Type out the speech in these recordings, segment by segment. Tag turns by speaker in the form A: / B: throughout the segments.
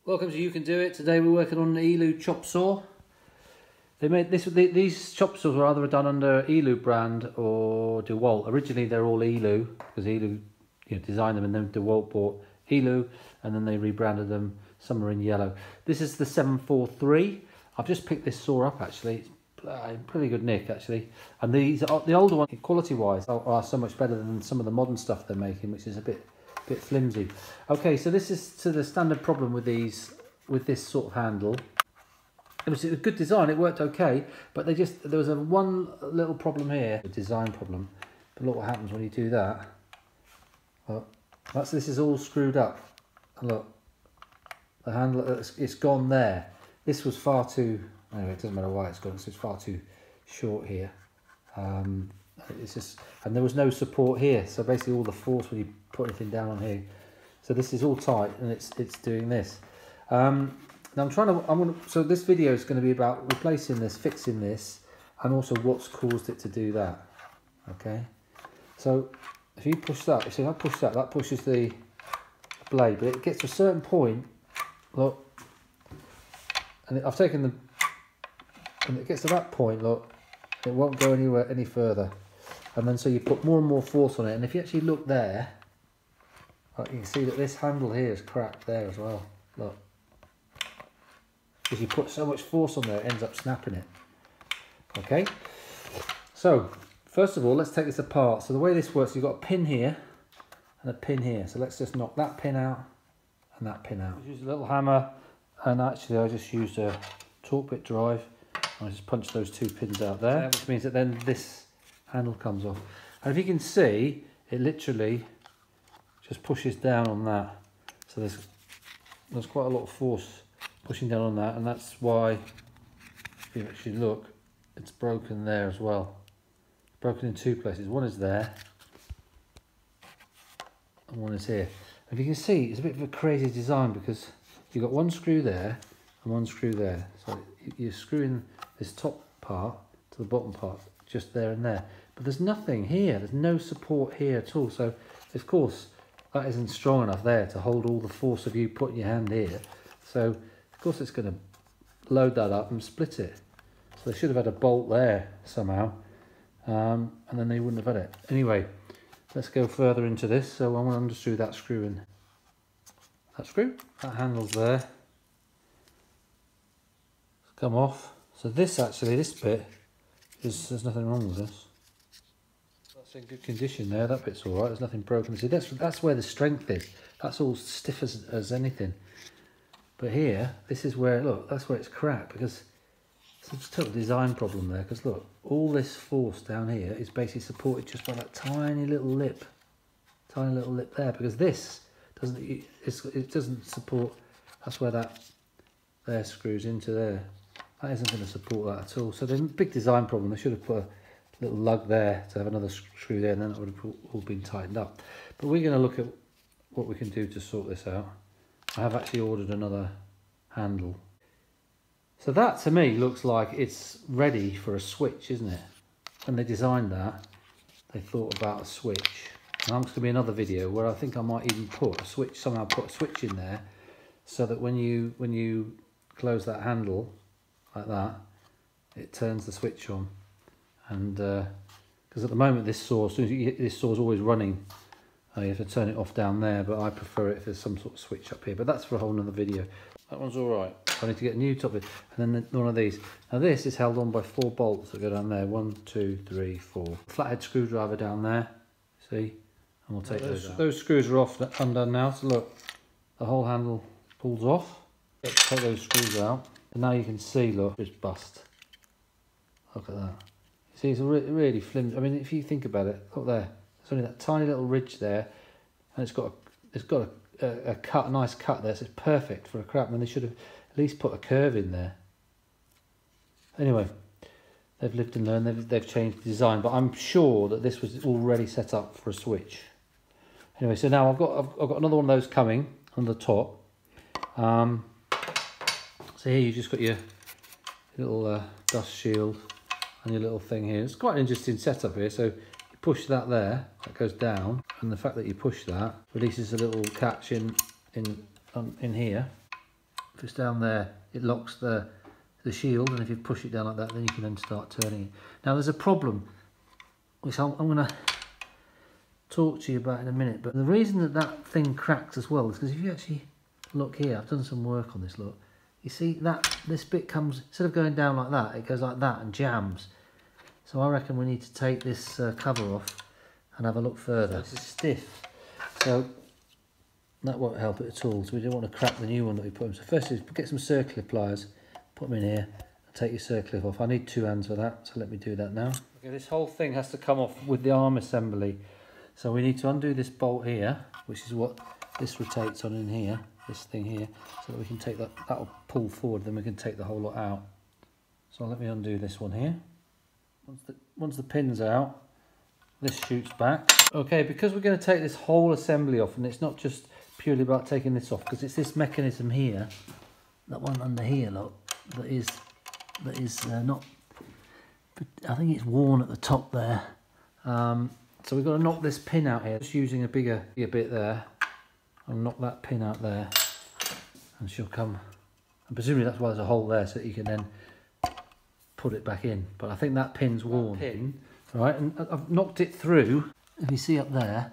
A: Welcome to You Can Do It. Today we're working on an Elu Chopsaw. They made this. These Chopsaws were either done under Elu brand or Dewalt. Originally they're all Elu because Elu designed them, and then Dewalt bought Elu and then they rebranded them. Some are in yellow. This is the 743. I've just picked this saw up actually. It's in pretty good nick actually. And these are, the older ones, quality wise, are so much better than some of the modern stuff they're making, which is a bit flimsy. Okay, so this is to the standard problem with these, with this sort of handle. It was a good design, it worked okay, but there was one little problem here, a design problem. But look what happens when you do that. Look, this is all screwed up. And look, the handle, it's gone there. This was far too, anyway, it doesn't matter why it's gone, so it's far too short here. It's just, and there was no support here, so basically all the force when you put anything down on here. So this is all tight and it's doing this. Now so this video is going to be about replacing this, fixing this, and also what's caused it to do that. Okay, so if you push that, if I push that, that pushes the blade, but it gets to a certain point, look, and I've taken the, and it gets to that point, look, it won't go anywhere any further. And then so you put more and more force on it, and if you actually look there, you can see that this handle here is cracked there as well. Look, because you put so much force on there, it ends up snapping it. Okay, so first of all, let's take this apart. So the way this works, you've got a pin here and a pin here. So let's just knock that pin out and that pin out. I use a little hammer, and actually I just used a torque bit drive. I just punch those two pins out there, which means that then this handle comes off. And if you can see, it literally just pushes down on that. So there's quite a lot of force pushing down on that, and that's why, if you actually look, it's broken there as well. It's broken in two places. One is there, and one is here. And if you can see, it's a bit of a crazy design because you've got one screw there and one screw there. So you're screwing this top part to the bottom part, just there and there. But there's nothing here, there's no support here at all. So of course that isn't strong enough there to hold all the force of you putting your hand here. So of course it's going to load that up and split it. So they should have had a bolt there somehow, and then they wouldn't have had it. Anyway, let's go further into this. So I want to unscrew that screw in. That screw, that handle's there. It's come off. So this actually, this bit, there's nothing wrong with this. That's in good condition there, that bit's alright, there's nothing broken. See, that's where the strength is. That's all stiff as anything. But here, this is where, look, that's where it's cracked, because it's a total design problem there, because look, all this force down here is basically supported just by that tiny little lip there, because this doesn't, it doesn't support, that's where that there screws into there. That isn't going to support that at all. So there's a big design problem. They should have put a little lug there to have another screw there, and then it would have all been tightened up. But we're going to look at what we can do to sort this out. I have actually ordered another handle. So that to me looks like it's ready for a switch, isn't it? When they designed that, they thought about a switch. And that's going to be another video where I think I might even put a switch, somehow put a switch in there, so that when you close that handle like that, it turns the switch on. And because at the moment this saw, as soon as this saw is always running, you have to turn it off down there, but I prefer it if there's some sort of switch up here. But that's for a whole nother video. That one's all right. I need to get a new top, and then one of these. Now this is held on by 4 bolts that go down there. 1, 2, 3, 4. Flathead screwdriver down there. See, and we'll take those out. Those screws are off, undone now. So look, the whole handle pulls off. Let's take those screws out. And now you can see, look, it's bust. Look at that. You see, it's really flimsy. I mean, if you think about it, look there. There's only that tiny little ridge there, and it's got a cut, a nice cut there. So it's perfect for a crap. I mean, they should have at least put a curve in there. Anyway, they've lived and learned. They've changed the design, but I'm sure that this was already set up for a switch. Anyway, so now I've got another one of those coming on the top. So here you've just got your little dust shield and your little thing here. It's quite an interesting setup here. So you push that there, that goes down, and the fact that you push that releases a little catch in here. if it's down there, it locks the shield, and if you push it down like that, then you can then start turning it. Now there's a problem, which I'm going to talk to you about in a minute, but the reason that that thing cracks as well is because if you actually look here, I've done some work on this, look, you see that this bit comes, instead of going down like that, it goes like that and jams. So I reckon we need to take this cover off and have a look further. So this is stiff, so that won't help it at all, so we don't want to crack the new one that we put in. So first is get some circular pliers, put them in here, and take your circular off. I need 2 hands for that, so let me do that now. Okay, this whole thing has to come off with the arm assembly. So we need to undo this bolt here, which is what this rotates on in here, this thing here, so that we can take that, that'll pull forward, then we can take the whole lot out. So let me undo this one here. Once the pin's out, this shoots back. Okay, because we're going to take this whole assembly off, and it's not just purely about taking this off, because it's this mechanism here, that one under here, look, that is not, I think it's worn at the top there. So we've got to knock this pin out here, just using a bigger bit there. I'll knock that pin out there, and she'll come, and presumably that's why there's a hole there, so that you can then put it back in. But I think that pin's worn. Right, and I've knocked it through. If you see up there,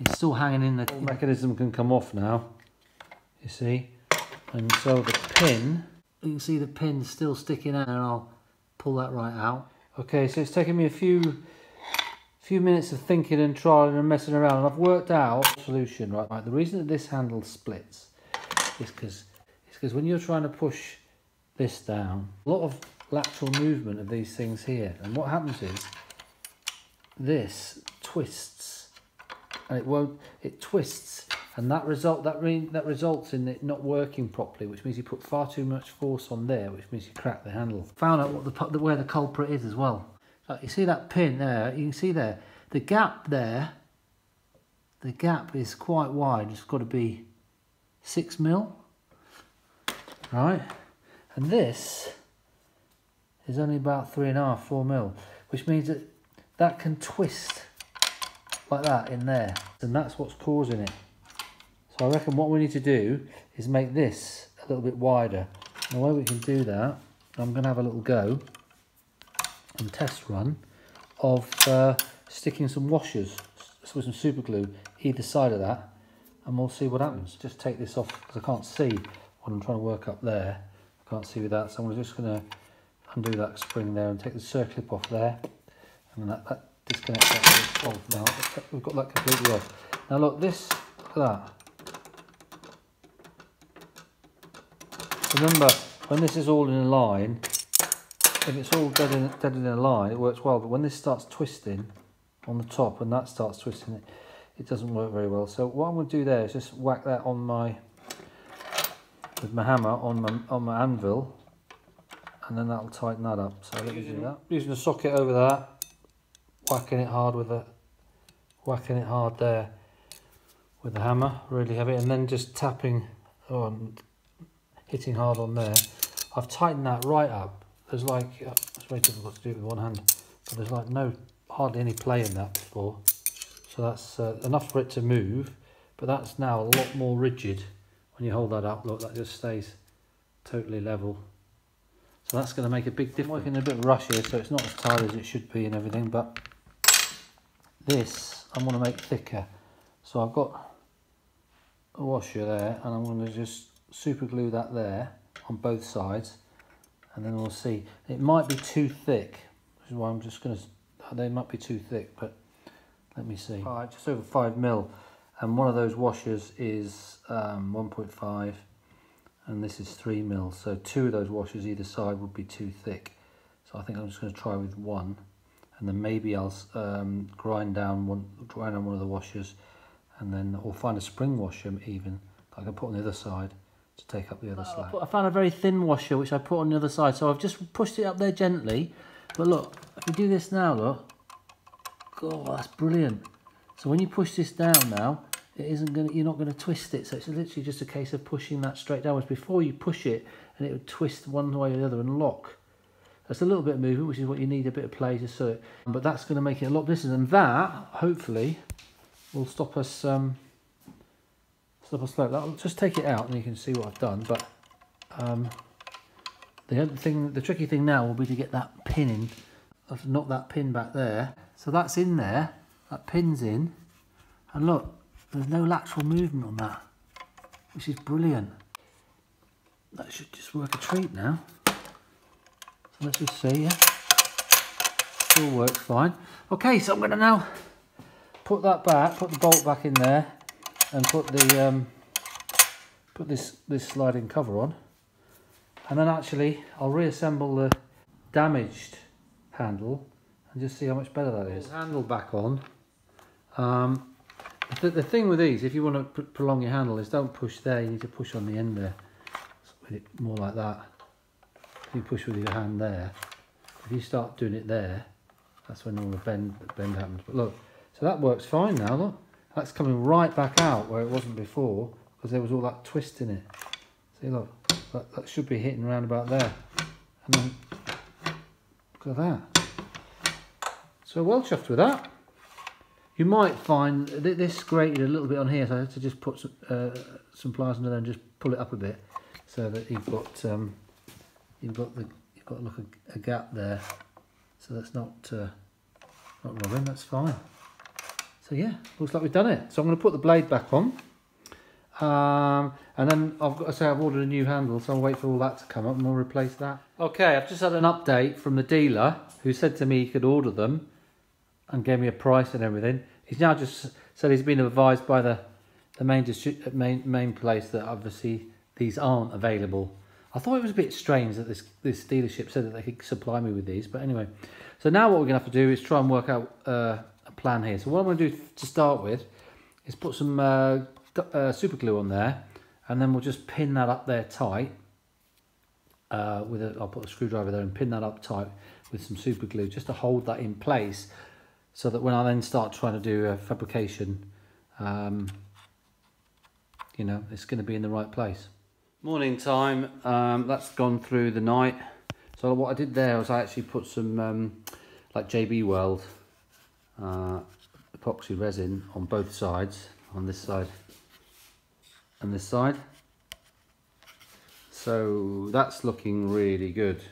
A: it's still hanging in. The mechanism can come off now, you see, and so the pin, you can see the pin still sticking out, and I'll pull that right out. Okay, so it's taken me a few minutes of thinking and trialing and messing around, and I've worked out a solution. Right, the reason that this handle splits is because when you're trying to push this down, a lot of lateral movement of these things here, and what happens is this twists, and it twists, and that results in it not working properly, which means you put far too much force on there, which means you crack the handle. Found out where the culprit is as well. Like, you see that pin there, you can see there, the gap there, the gap is quite wide, it's got to be 6 mil, right? And this is only about 3.5, 4 mil, which means that can twist like that in there, and that's what's causing it. So I reckon what we need to do is make this a little bit wider. And the way we can do that, I'm going to have a little go and test run of sticking some washers with some super glue either side of that, and we'll see what happens. Just take this off because I can't see what I'm trying to work up there. I can't see with that, so I'm just going to undo that spring there and take the circlip off there, and that disconnects that off now. We've got that completely off. Now look, this, look at that. Remember, when this is all in a line, if it's all dead in a line, it works well, but when this starts twisting on the top, and that starts twisting, it doesn't work very well. So what I'm going to do there is just whack that on with my hammer on my anvil, and then that'll tighten that up. So let me do that. Using a socket over that, whacking it hard there with the hammer, really heavy, and then just tapping on, hitting hard on there. I've tightened that right up. There's like, it's very difficult to do it with one hand, but there's like hardly any play in that before. So that's enough for it to move, but that's now a lot more rigid. When you hold that up, look, that just stays totally level. So that's going to make a big difference. I'm working a bit rush here, so it's not as tight as it should be and everything, but this I want to make thicker. So I've got a washer there, and I'm going to just super glue that there on both sides, and then we'll see. It might be too thick, which is why I'm just going to, they might be too thick, but let me see. All right, just over 5 mil, and one of those washers is 1.5, and this is 3 mil, so 2 of those washers either side would be too thick. So I think I'm just going to try with 1, and then maybe I'll grind down one of the washers, and then, or find a spring washer even that I can put on the other side to take up the other slack. I found a very thin washer which I put on the other side, so I've just pushed it up there gently. But look, if we do this now, look, God, that's brilliant. So when you push this down now, you're not going to twist it. So it's literally just a case of pushing that straight downwards before you push it, and it would twist one way or the other and lock. That's a little bit of movement, which is what you need, a bit of play to so it. But that's going to make it a lot different, and that hopefully will stop us slip or slope. I'll just take it out and you can see what I've done. But the tricky thing now will be to get that pin in. I have to knock that pin back there. So that's in there. That pin's in. And look, there's no lateral movement on that, which is brilliant. That should just work a treat now. So let's just see, yeah. Still works fine. Okay, so I'm going to now put that back, put the bolt back in there, and put the put this sliding cover on, and then actually I'll reassemble the damaged handle and just see how much better that is. Handle back on. The thing with these, if you want to prolong your handle, is don't push there. You need to push on the end there. With it more like that. If you push with your hand there, if you start doing it there, that's when all the bend happens. But look, so that works fine now. Look, that's coming right back out where it wasn't before because there was all that twist in it. See, look, that should be hitting around about there. And then look at that. So well chuffed with that. You might find this grated a little bit on here, so I had to just put some pliers under there and just pull it up a bit, so that you've got a gap there. So that's not rubbing. That's fine. So yeah, looks like we've done it. So I'm going to put the blade back on, and then I've got to say I've ordered a new handle, so I'll wait for all that to come up and we'll replace that. Okay, I've just had an update from the dealer who said to me he could order them and gave me a price and everything. He's now just said he's been advised by the main place that obviously these aren't available. I thought it was a bit strange that this dealership said that they could supply me with these, but anyway. So now what we're going to have to do is try and work out a plan here. So what I'm going to do to start with is put some super glue on there, and then we'll just pin that up there tight. I'll put a screwdriver there and pin that up tight with some super glue just to hold that in place, so that when I then start trying to do a fabrication, you know, it's going to be in the right place. Morning time, that's gone through the night. So what I did there was I actually put some like JB Weld epoxy resin on both sides, on this side and this side. So that's looking really good.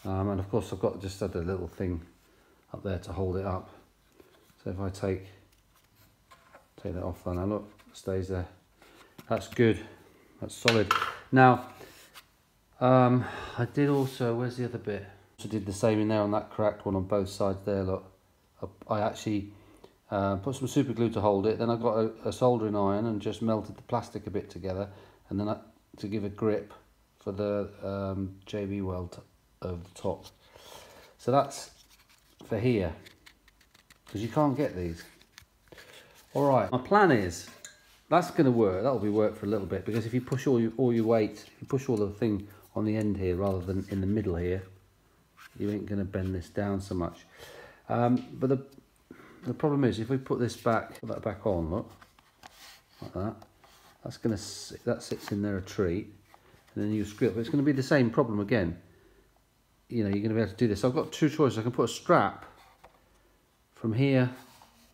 A: And of course I've got just had a little thing up there to hold it up. So if I take that off, then look, it stays there. That's good. That's solid. Now, I did also, where's the other bit? I did the same in there on that cracked one on both sides there, look. I actually put some super glue to hold it, then I got a soldering iron and just melted the plastic a bit together, and then to give a grip for the JB Weld over the top. So that's for here, because you can't get these. All right, my plan is, that's going to work. That'll be work for a little bit, because if you push all your weight, if you push all the thing on the end here rather than in the middle here, you ain't going to bend this down so much. But the problem is, if we put this back, put that back on, look, like that, that sits in there a treat, and then you screw it. But it's going to be the same problem again. You know, you're going to be able to do this. So I've got two choices. I can put a strap from here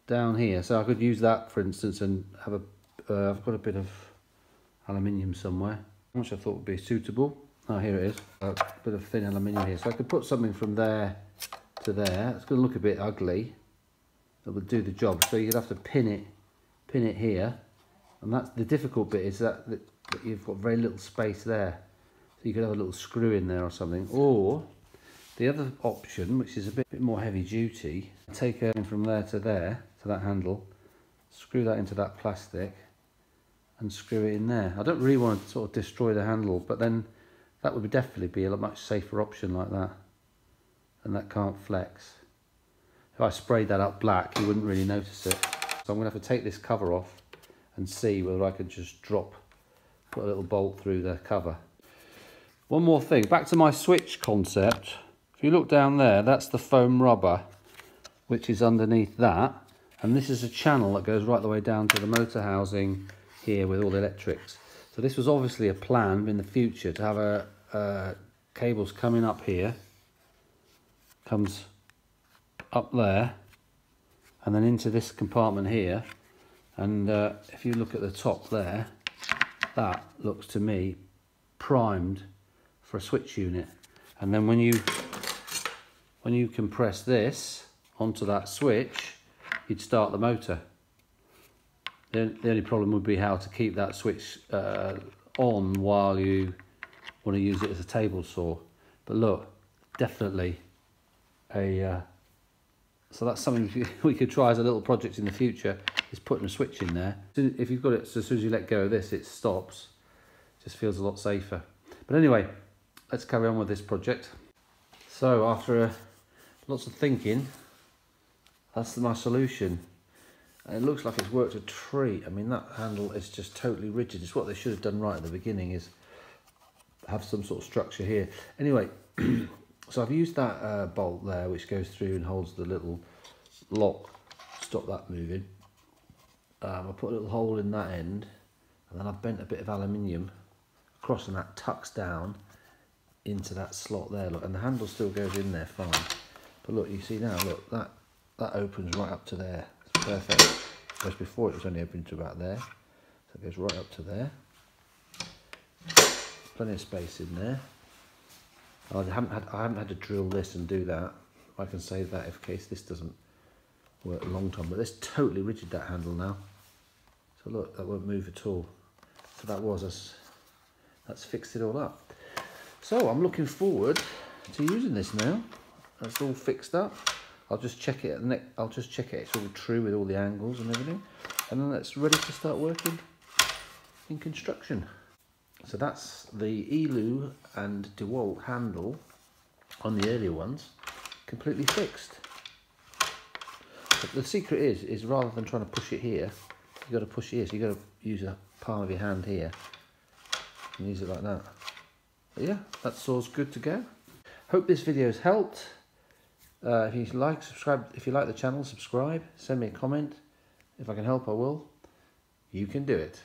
A: down here, so I could use that for instance, and have I've got a bit of aluminium somewhere, which I thought would be suitable. Oh, here it is, a bit of thin aluminium here. So I could put something from there to there. It's going to look a bit ugly. That would do the job. So you'd have to pin it here, and that's the difficult bit, is that you've got very little space there. So you could have a little screw in there or something. Or the other option, which is a bit more heavy duty, take it from there to that handle, screw that into that plastic, and screw it in there. I don't really want to sort of destroy the handle, but then that would definitely be a much safer option like that, and that can't flex. If I sprayed that up black, you wouldn't really notice it. So I'm going to have to take this cover off and see whether I could just put a little bolt through the cover. One more thing, back to my switch concept. If you look down there, that's the foam rubber, which is underneath that. And this is a channel that goes right the way down to the motor housing here with all the electrics. So this was obviously a plan in the future to have cables coming up here, comes up there, and then into this compartment here, And if you look at the top there, that looks to me primed for a switch unit. And then when you compress this onto that switch, you'd start the motor. The only problem would be how to keep that switch on while you want to use it as a table saw. But look, definitely so that's something we could try as a little project in the future, is putting a switch in there. If you've got it, so as soon as you let go of this, it stops. It just feels a lot safer. But anyway, let's carry on with this project. So after lots of thinking, that's my solution. And it looks like it's worked a treat. I mean, that handle is just totally rigid. It's what they should have done right at the beginning, is have some sort of structure here. Anyway, so I've used that bolt there, which goes through and holds the little lock, stop that moving. I put a little hole in that end, and then I've bent a bit of aluminium across, and that tucks down into that slot there. Look, and the handle still goes in there fine. But look, you see now, look, that opens right up to there. It's perfect. Whereas before it was only open to about there. So it goes right up to there. Plenty of space in there. I haven't had to drill this and do that. I can save that in case this doesn't work a long time. But it's totally rigid, that handle now. So look, that won't move at all. So that's fixed it all up. So I'm looking forward to using this now. That's all fixed up. I'll just check it it's all true with all the angles and everything. And then it's ready to start working in construction. So that's the Elu and Dewalt handle on the earlier ones, completely fixed. But the secret is rather than trying to push it here, you've got to push it here. So you've got to use a palm of your hand here and use it like that. But yeah, that saw's good to go. Hope this video's helped. If you like, subscribe. If you like the channel, subscribe. Send me a comment. If I can help, I will. You can do it.